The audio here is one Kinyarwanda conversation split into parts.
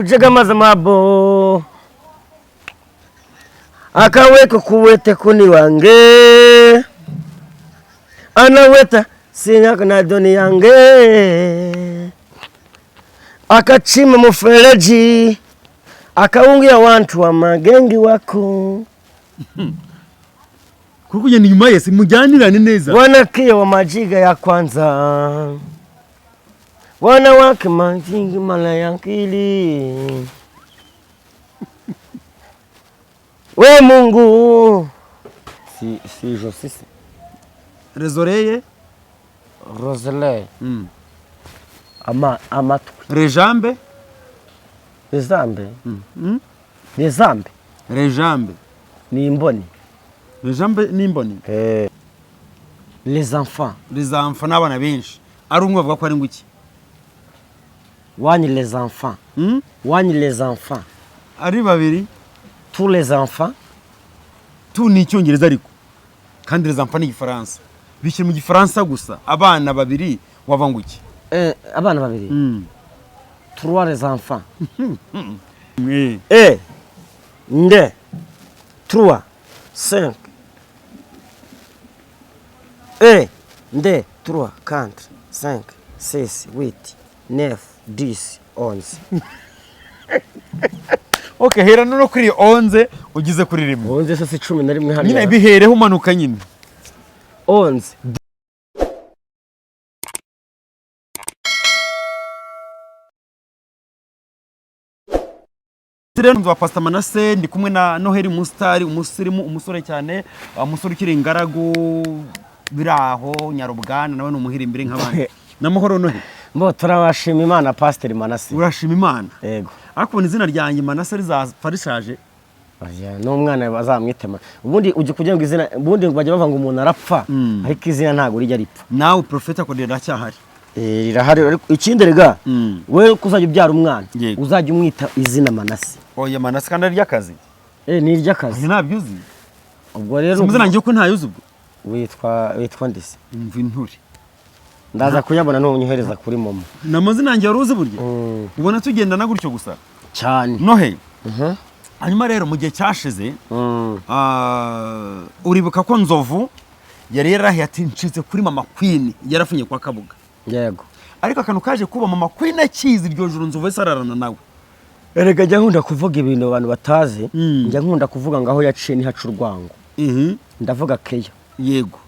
kujega mazamabo akaweko kuwete kuni wange anaweta sinyaka na doni yange akachima mfereji akaungia wantu wa magengi wako kukuye ni nyuma yese mujyanirane neza wanakia wa majiga ya kwanza wanawake majingi mala yankili we Mungu si josisi rezoreye Rosele amatwi rejambe Rezambe Rezambe rejambe ni imboni rejambe ni imboni les enfants n'abana benshi ari umwe bavuga ko ari nguki wani les enfants wani les enfants ari babiri tous les enfants tu ni icyongereza ariko kandi les enfants ni igifaransa bishyira mu gifaransa gusa abana babiri wava nguki abana babiri trois les enfants nde 3 5 nde 3 4 5 6 8 9 10 11 okay hera no kuri 11 ugize kuri rimwe 11 sasa 11 hano nyine bihereho umanuka nyine 11 Tireno wa Pastor Manase ndi kumwe na Noheli Mustari umusirimu umusore cyane umusore ukiri ingaragu biraho Nyarubwana nawe n'umuhirimbire nk'abandi namahoro Noheli mbo turabashima Imana Pastor Manase urashima Imana yego akubona izina ryanjye Manase rizafarishaje oya n'umwana bazamwitema ubundi uje kugira ngo izina ubundi bajya bavanga umuntu arapfa ariko izina ntago rijya ripfa nawe profeta ko riracyahari rirahari ariko ikindi rega we kuzajya ubyara umwana uzajya umwita izina Manase oya Manase kandi ari ryakazi ni ryakazi ntabyuzi ubwo rero umuzina ngiye ko ntayuzi ubwo witwa ndise umva inturi ndaza kuyabona n'unyohereza kuri momo namazina ngiye waruzi buryo ubona tugendana gutyo gusa cyane Nohe hanyuma rero mu gihe cyashize uribuka ko Nzovu yari yarahiye ati ncitse kuri Mama Queen yarafunye kwa Kabuga yego ariko akantu kaje kuba Mama Queen akizi iryo juru Nzovu isararana nawe erega njya nkunda kuvuga ibintu abantu batazi njya nkunda kuvuga ngaho yaciye ni hacu urwango ndavuga keya yego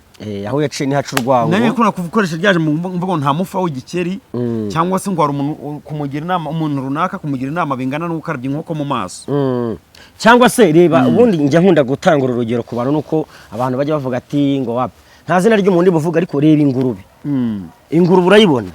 aho yaciye ni hacu urwango nawe kuna kuvukoresha ryaje mu mvugo nta mufa w'igikeri cyangwa se ngo ari umuntu kumugira inama umuntu runaka kumugira inama bingana no gukarabya inkoko mu maso cyangwa se reba ubundi njya nkunda gutanga urugero ku bantu nuko abantu bajya bavuga ati ngo wapi nta zina ry'umuntu buvuga ariko reba ingurube ingurube urayibona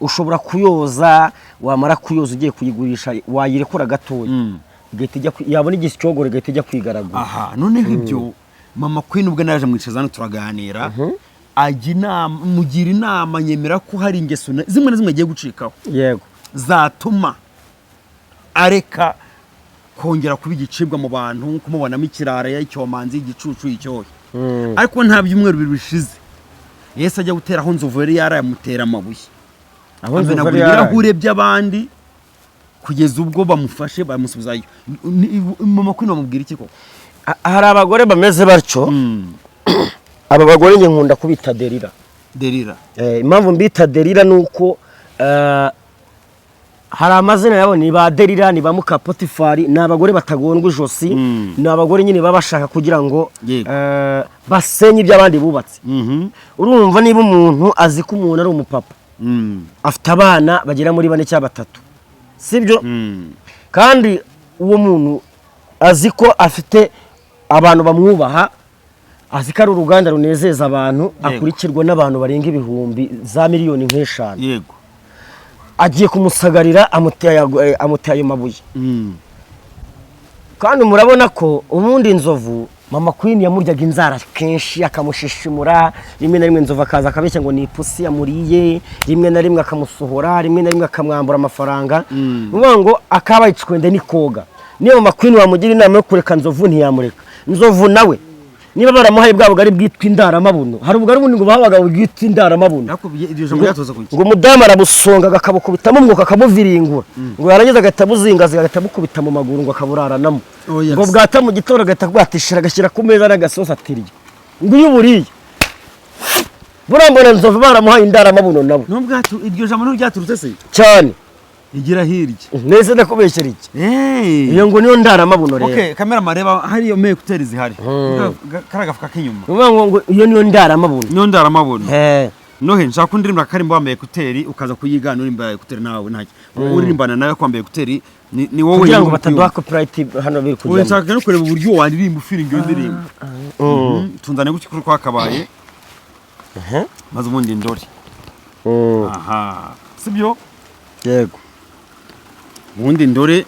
ushobora kuyoza wamara kuyoza ugiye kuyigurisha wayirekura gatoya gahita ijya yabona igisyogore gahita ijya kwigaragura aha none nk'ibyo Mama Queen ubwo naje mwicazana turaganira mugira inama nyemera ko hari ingeso zimwe na zimwe agiye gucikaho yego zatuma areka kongera kuba igicibwa mu bantu kumubonamo ikirara y'icyomanzi igicucu icyohe ariko nta byumweru bishize Yesu ajya gutera aho Nzovu yari yarayamutera amabuye aho Nzovu yarahure by'abandi kugeza ubwo bamufashe bamusubizayo Mama Queen bamubwira iki koko hari abagore bameze batyo aba bagore njye nkunda kubita Delira impamvu mbita Delira nuko hari amazina yabo ni ba Delira ni ba Muka Potifari ni abagore batagondwa ijosi ni abagore nyine baba bashaka kugira ngo basenye iby'abandi bubatse urumva niba umuntu azi ko umuntu ari umupapa afite abana bagera muri 4 cyangwa 3 sibyo kandi uwo muntu azi ko afite abantu bamwubaha azi ko ari uruganda runezeza abantu akurikirwa n'abantu barenga ibihumbi za miliyoni nk'eshanu yego agiye kumusagarira amuteye mabuye kandi murabona ko ubundi Nzovu Mama Queen yamuryaga inzara kenshi akamushishimura rimwe na rimwe Nzovu akaza akabeshya ngo ni ipusi yamuriye rimwe na rimwe akamusohora rimwe na rimwe akamwambura amafaranga ngo akaba yicwende ni koga niyo Mama Queen wamugira inama yo kureka Nzovu ntiyamureka Nzovu nawe niba baramuhaye bwa bugari bwitwa indaramabuno hari ubugari bundi ngo bahabaga bwitwa indaramabuno iryo jambo ryatoza kuki ngo umudamu arabusonga akabukubitamo umwuka akamuviringura ngo yarangiza agahita abuzingaza agahita amukubita mu maguru ngo akaburaranamo ngo bwata mu gitondo agahita bwatishira agashyira ku meza n'agasosi atirya ngo iyo uburiye burambona nzova baramuhaye indaramabuno nabo n'ubwato iryo jambo ryaturutse se cyane igira hirya nese ndakubeshyera iki iyo ngo niyo ndaramabuno rero okay kamera mareba hari iyo mekuteri zihari karagafuka k'inyuma ngo iyo niyo ndaramabuno nohe nshaka kundirimba karimbo wambaye ekuteri ukaza kuyigana urimba ekuteri nawe ntaki uririmbana nawe kwambaye ekuteri ni wowe kugira ngo bataduha copyright hano biri kujya wowe nshaka no kureba uburyo waririmba ufiringa iyo ndirimbo tunzane gutyo kuri kwakabaye maze ubundi ndori aha sibyo yego ubundi ndore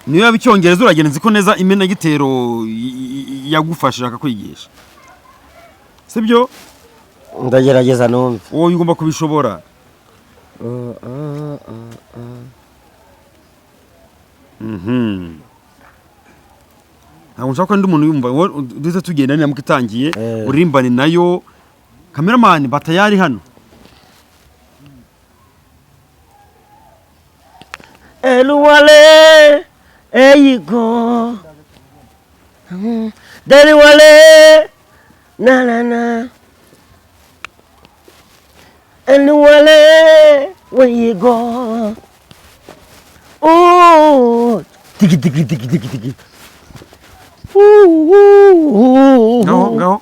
niyo yaba icyongereza uragenda nzi ko neza imena gitero yagufashije akakwigisha sibyo ndagerageza numve wowe ugomba kubishobora ntabwo nshaka ko ndi umuntu yumva duhita tugenda ninamuka itangiye uririmbane nayo kameramani batayari hano Eluwale eyigo Deliwale na na na Eluwale weyigo tiki tiki tiki tiki tiki Go.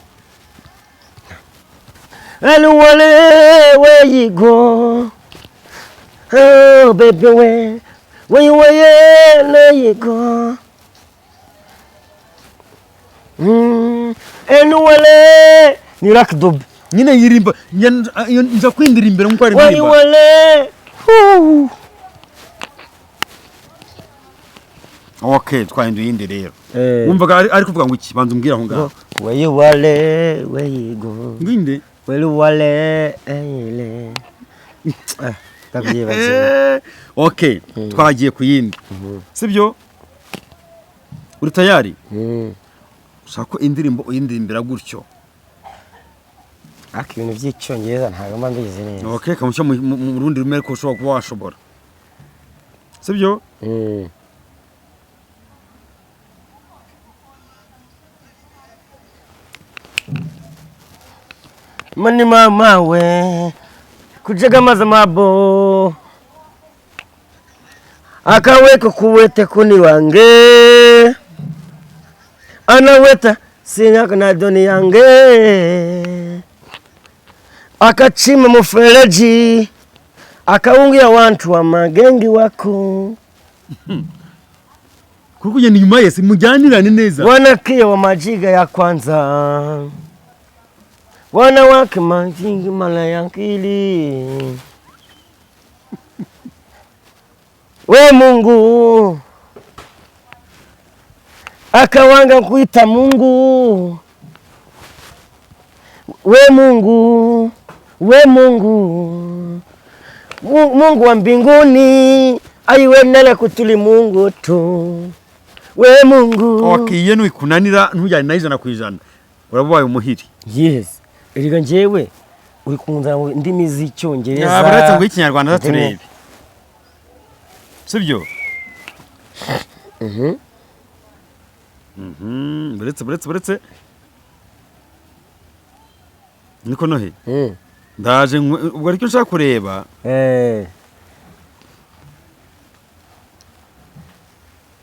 Eluwale weyigo oh baby where you there you go Eluwale ni rakdub nyine yirimba nza kwindirimbira nkuko ari ndirimba Eluwale okay twahinduye indi rero wumvaga ari kuvuga ngo iki banza umbwira aho ngaho where you go nginde Eluwale ele okay twagiye ku yindi sibyo uri tayari ushaka ko indirimbo uyindirimbira gutyo ibintu by'icyongereza ntabwo mba mbizi neza okay kamushya mu rundi rumwe ko ushobora kuba washobora sibyo mani mama we kujaga maza mabo akaweka kuwete kuni wange anaweta sinyaka na doni yange akachima mfereji akaungia watu wa magengi wako kukuja ni nyuma yesi mujyanirane neza wanakia wa majiga ya kwanza wanawake majingi mala yankili we Mungu akawanga kuita Mungu we Mungu Mungu wa mbinguni aiwe nele kutuli Mungu tu we Mungu okay yenu ikunanira ntujyane na ijana ku ijana urabaye umuhiri yes eriga njewe uri kunza ndimi z'icyongereza baretse ngo ikinyarwanda zaturebe sibyo buretse niko nohe ndaje ubwo ariko nshaka kureba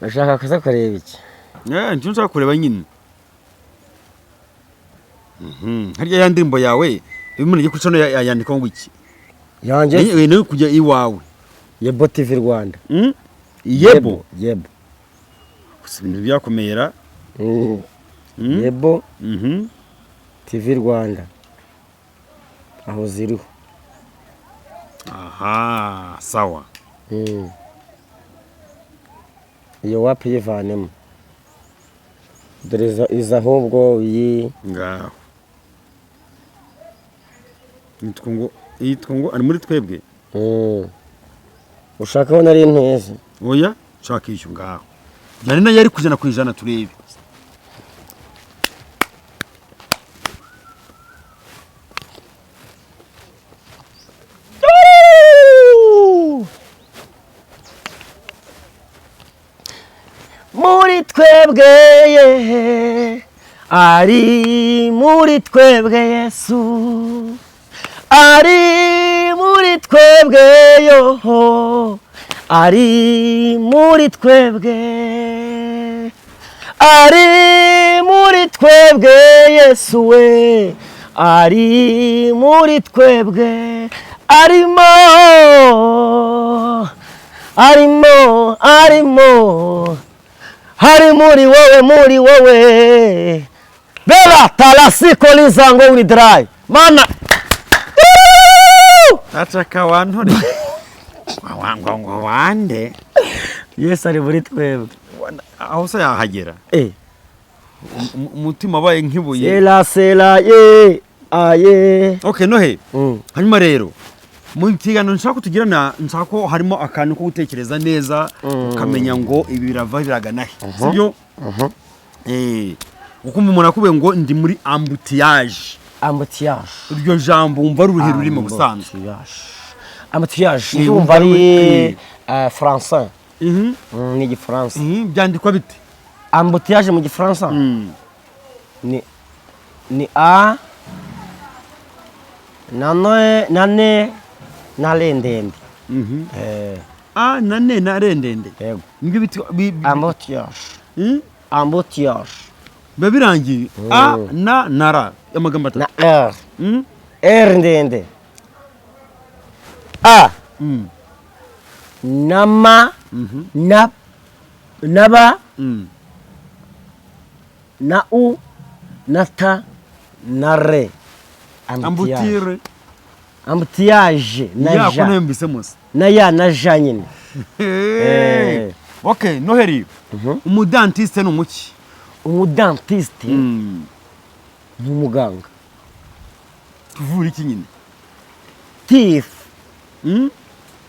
nashaka kuza kureba iki nicyo nshaka kureba nyine harya ya ndirimbo yawe ibimuna giye kucano yandika ngo iki yanjye no kujya iwawe Yebo TV Rwanda yebo gusa ibintu byakomera Yebo TV Rwanda aho ziriho aha sawa iyo wapi yivanemo dore iza ahubwo iyi ngaho yitwa ngo ari muri twebwe ushaka aho nari nteze oya nshaka iyo ngaho yari nayo ari kujana ku ijana turebe muri twebwe ari muri twebwe Yesu ari muri twebwe yo ari muri twebwe ari muri twebwe Yesu we ari muri twebwe arimo hari muri wowe bela talasiko lizango uri dry mana Ataka wantore wango wande Yesu ari muri twebwe aho se yahagera umutima baye nkibuye sela ye aye okay nohe hanyuma rero mu kiganiro nshaka kutugirana nshaka ko harimo akantu ko gutekereza neza ukamenya ngo ibi birava biragana he sibyo ukumva umuntu akubwiye ngo ndi muri embouteillage iryo jambo wumva ruruhe ruri mu busanzwe embouteillage wumva ari français ni igifaransa byandikwa bite embouteillage mu gifaransa ni a nane narendende a nane narendende yego nibyo biti embouteillage birangiye a na nara amagambo atatu na r ndende a nama naba na u na ta na re embouteillage na ja kunembise musa na ya na ja nyine okay noheri umudentiste n'umuki umudentiste n'umuganga tuvura iki nyine tif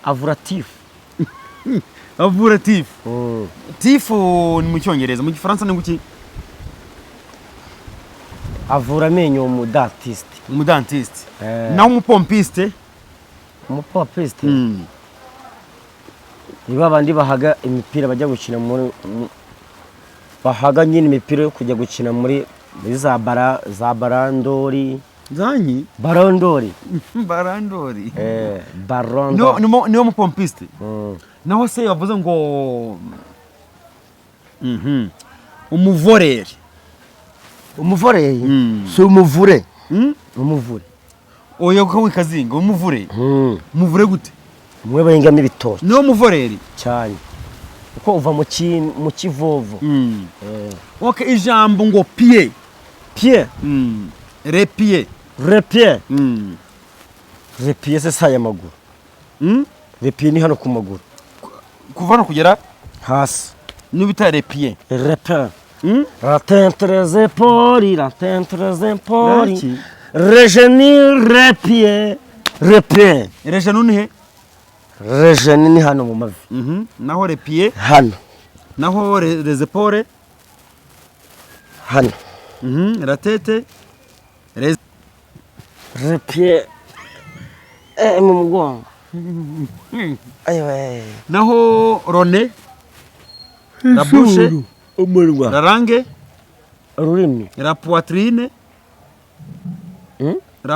avura tif avura tif tif ni mu cyongereza mu gifaransa ni nguki avura amenyo umudentiste naho umupompiste niba abandi bahaga imipira bajya gukina muri bahaga nyine imipira yo kujya gukina muri za barandori zanyi barandori niwo mupompiste naho se yavuze ngo umuvoreri si umuvure umuvure oya ko wikazinga umuvure umuvure gute umwe bahingamo ibitoki niwo muvoreri cyane uko uva mu kivovo okay ijambo ngo pied repied se saya maguru repied ni hano ku maguru kuva no kugera hasi n'ubita repied ratentre les épaules regenir repied regenir ni he regenir ni hano mu mavi naho repied hano naho les épaules hano la tête repied mu mugongo ayo naho rone la bouche umunwa la langue ururimi la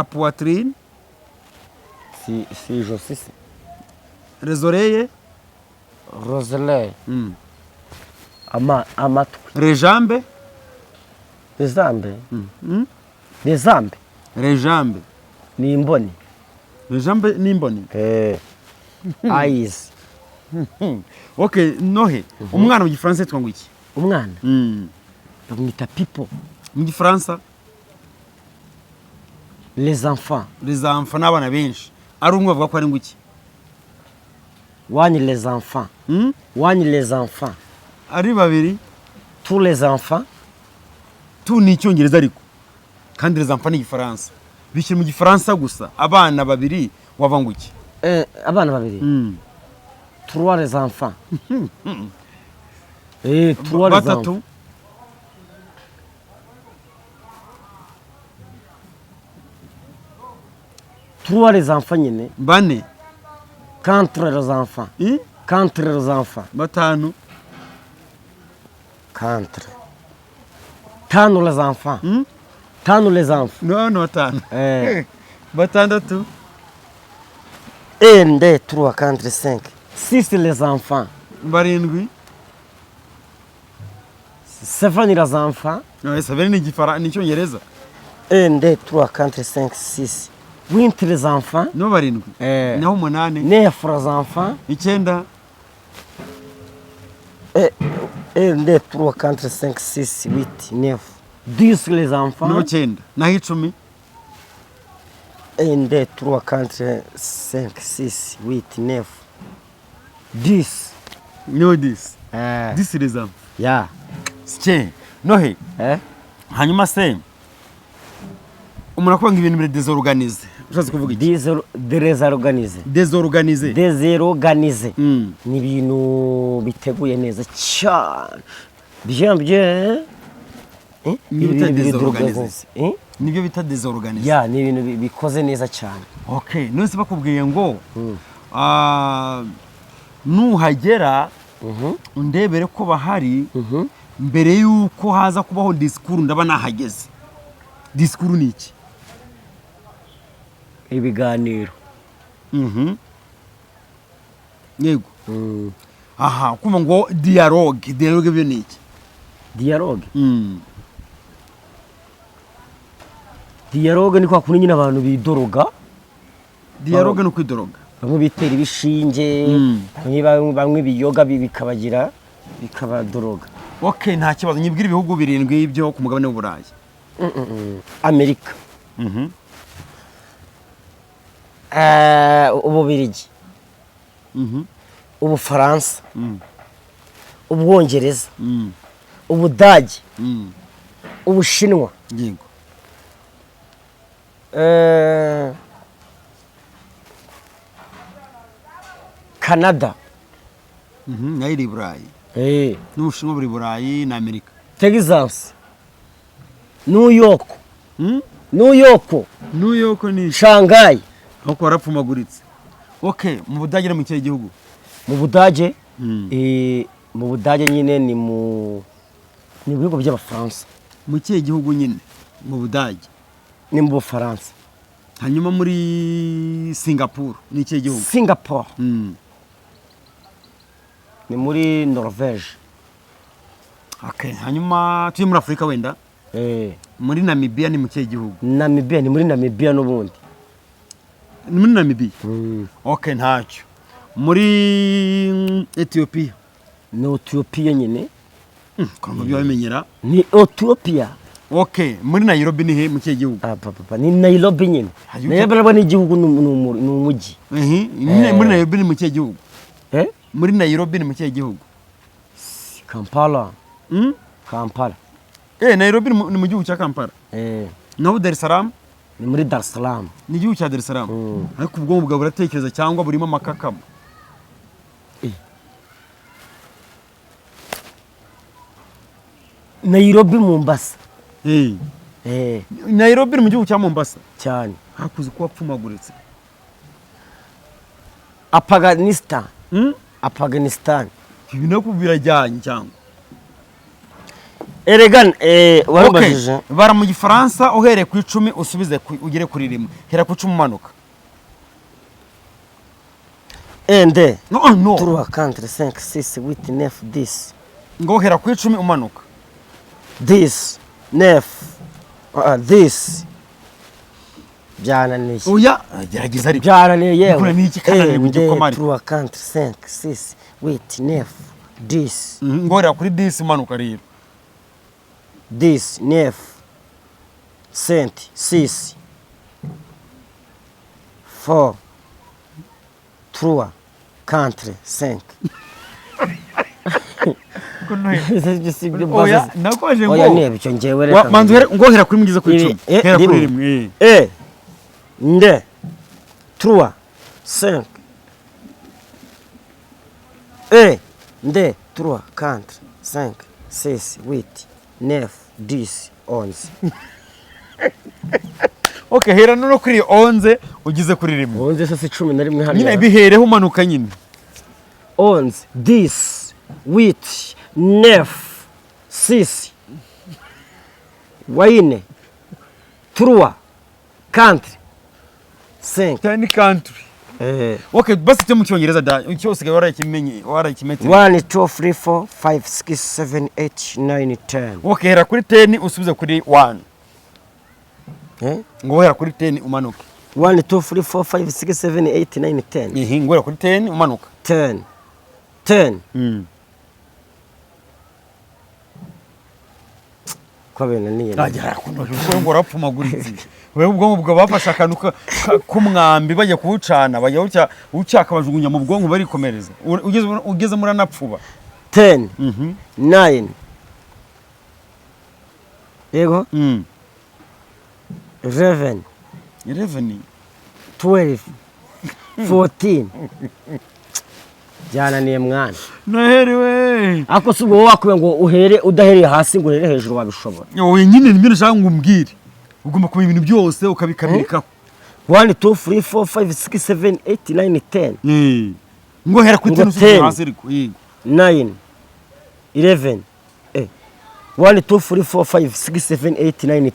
poitrine si ijosi les oreilles roselet amatwi les jambes les jambes ni imboni les jambes ni imboni eyes okay nohe umwana mu gifaransa yitwa ngo iki umwana bamwita people mu gifaransa les enfants n'abana benshi ari umwe bavuga ko ari ngo iki wani les enfants ari babiri tous les enfants tu ni icyongereza ariko kandi les enfants ni igifaransa bishyira mu gifaransa gusa abana babiri wava ngo iki abana babiri trois les enfants trois les enfants trois les enfants nyine bane contre les enfants batanu Contre. Tanu les enfants. Tanu les enfants. No batanu. Eh. Batandatu. 1, 2, 3, 4, 5. 6 les enfants. Barindwi. 7 les enfants. No, sabere ni igifara ni cyongereza. 1, 2, 3, 4, 5, 6. 8 les enfants. No barindwi. Naho 8. 9 les enfants. 9. 1, 2, 3, 4, 5, 6, 8, 9. 10 les enfants. No 9. Naho 10. 1, 2, 3, 4, 5, 6, 8, 9. 10. No 10. 10 les enfants. Ya. Sike. Nohe. Hanyuma se umuntu akwanga ibintu bire désorganisé. Ushatse kuvuga iki? Désorganisé. Désorganisé. Désorganisé. Ni ibintu biteguye neza cyane. Bien bien. Ibintu désorganisé. Nibyo bita désorganisé. Ya, ni ibintu bikoze neza cyane. Okay, nose bakubwiye ngo nuhagera undebere ko bahari mbere yuko haza kubaho discours ndaba nahageze. Discours ni iki? Ibiganiro. Yego. Aha, kuma ngo dialogue. Dialogue byo ni iki? Dialogue. Dialogue ni kwa kundi nyine abantu bidoroga. Dialogue no kwidoroga. Bamwe bitera ibishinge, bamwe biyoga bikabagira bikabadoroga. Okay, nta kibazo nyibwira ibihugu 7 ibyo ku mugabane w'Uburayi. Amerika. Ububirigi. Ubufaransa. Ubwongereza. Ubudage. Ubushinwa. Yego. Canada. Nairi Burayi. N'Ubushinwa buri Burayi na Amerika. Texas. New York. New York ni Shanghai. Uko warapfumaguritse. Okay, mu Budage mu kihe gihugu? Mu Budage mu Budage nyine ni mu bihugu by'Abafaransa. Mu kihe gihugu nyine mu Budage? Ni mu Bufaransa. Hanyuma muri Singapore ni kihe gihugu? Singapore. Ni muri Norvège. Okay, hanyuma turi muri Afrika wenda? Muri Namibia ni mu kihe gihugu? Namibia ni muri Namibia n'ubundi. Ni muri Namibia? Okay, ntacyo. Muri Ethiopia? Ni Ethiopia nyine. Kumva byo bimenyera? Ni Ethiopia. Okay, muri Nairobi ni he mu kihe gihugu? Papa ni Nairobi nyine. Nairobi ni igihugu n'umujyi. Muri Nairobi ni mu kihe gihugu? Muri Nairobi ni mu kihe gihugu? Kampala. Kampala. Nairobi ni mu gihugu cya Kampala. Naho Dar es Salaam? Ni muri Dar es Salaam. Ni igihugu cya Dar es Salaam. Ariko ubwonko bwawe buratekereza cyangwa burimo amakakama? Nairobi Mombasa. Nairobi ni mu gihugu cya Mombasa cyane. Hakuze ko wapfumaguritse. Afghanistan. Ibi nako birajyanye cyangwa? Eregan warubajije. Bara mu Gifaransa uhereye ku 10 usubize ugere kuri 1. Hera ku 10 umanuka. 1, 2, no. 3, 4, 5, 6, 8, 9, 10. Ngo hera ku 10 umanuka. 10, 9. 10. Byananiye. Oya, gerageza ari. Byananiye yewe. Kure niki kananiye mu gikomari. 3, 4, 5, 6, 8, 9, 10. Ngo hera kuri 10 umanuka rero. 10, 9, 5, 6, 4, 3, 4, 5. Oya, nakoje ngo. Oya nebyo ngewe reka. Manzu ngo hera kuri mugize ku 10. Hera kuri 1. 2, 3, 5. 2, 3, 4, 5, 6, 8, 9, 10, 11. Okay, hera no kuri 11 ugize kuri 1. 11 se 11 hano. Nyine bihereho umanuka nyine. 11, 10, 8, 9, 6 wine 3 country 5 10 country. Okay, basi cyo mu cyongereza da cyose warakimenye 1 2 3 4 5 6 7 8 9 10. Okay, hera kuri 10 usubize kuri 1. Ngo hera kuri 10 umanuke. 1 2 3 4 5 6 7 8 9 10. Ngo hera kuri 10 umanuka. 10. Kwa bene niye. Ajya kuno ngo rapfumaguritse. Wewe ubwonko bwa bafasha akantu kumwambi bajya kuwucana bajya ucyaka bajugunya mu bwonko barikomereza. Ugeze muri anapfuba. 10 9 yego 11 12 14 jana niye mwana noherewe ako subo wakwe ngo uhere udahereye hasi ngo uhere hejuru wabishobora. Wowe nyine nimwe nashaka ngo umbwire ugomba kuba ibintu byose ukabikamilikaho. 1 2 3 4 5 6 7 8 9 10. Ngo hera kuri 10 usubize hasi ariko. 9 11 1 2 3 4 5 6 7 8 9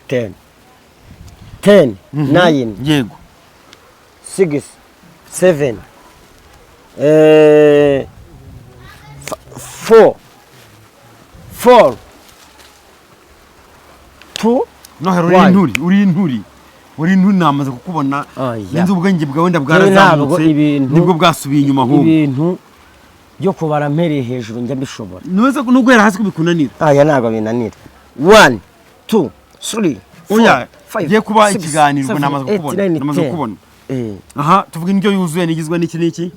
10 9 yego 6 7 4 2 nohera uri inturi namaze kukubona. Nzi ubwenge bwawe ndabwarazamutse nibwo bwasubiye inyuma ahubwo. Ibintu byo kubara mpereye hejuru njya mbishobora. Nuweza guhera hasi kubikunanira. Aya ntabwo binanira. 1 2 3 4 5 giye kuba ikiganiro namaze kukubona. Aha tuvuga indyo yuzuye nigizwe n'iki n'iki?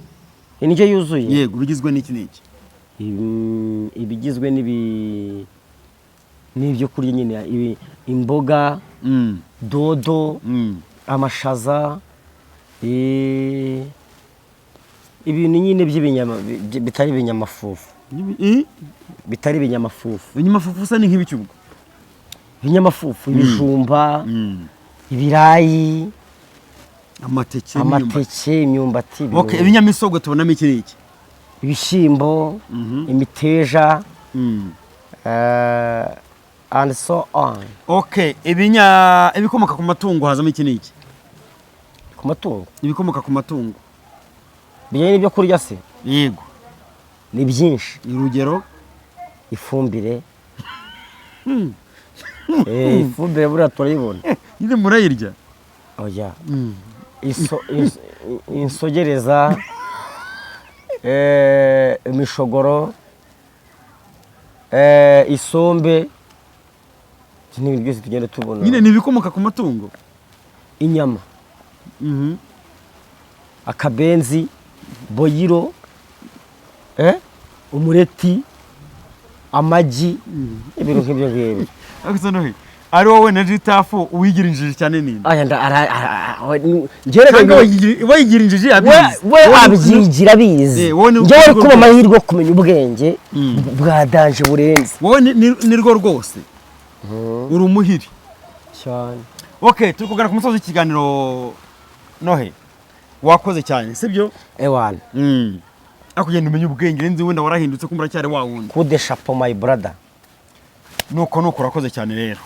Indyo yuzuye yego bigizwe n'iki n'iki? Ibigizwe n'ibyo kurya nyine imboga, dodo, amashaza, ibintu nyine by'ibinyama bitari ibinyamafufu. Bitari ibinyamafufu. Ibinyamafufu usa nk'ibiki ubwo? Ibinyamafufu ibijumba, ibirayi, amateke, imyumbati. Okay, ibinyamisogwe tubonamo iki n'iki? Ibishyimbo, imiteja, and so on. Okay, ibikomoka ku matungo hazamo iki n'iki? Ku matungo? Ibikomoka ku matungo. Bijyanye n'ibyo kurya se? Yego. Ni byinshi. Urugero? Ifumbire. Ifumbire buriya turayibona. Nyine murayirya? Oya. Insogereza, imishogoro, isombe, n'ibintu byose tugenda tubona. Nyine ni ibikomoka ku matungo? Inyama, akabenzi, boyiro, umureti, amagi, ibintu nk'ibyo ngibyo. Ari wowe na Jitafu uwigira injiji cyane nini? Wayigira injiji we abyigira bizi. Njyewe ari kuba amahirwe kumenya ubwenge bwa danje burenze. Wowe ni rwo rwose uri umuhiri cyane. Okay, turi kugana ku musozi w'ikiganiro. Nohe wakoze cyane sibyo? Ewana akugenda umenya ubwenge nzi wenda warahindutse kumbura cyari wa wundi. Coup de chapeau my brother. Nuko urakoze cyane rero.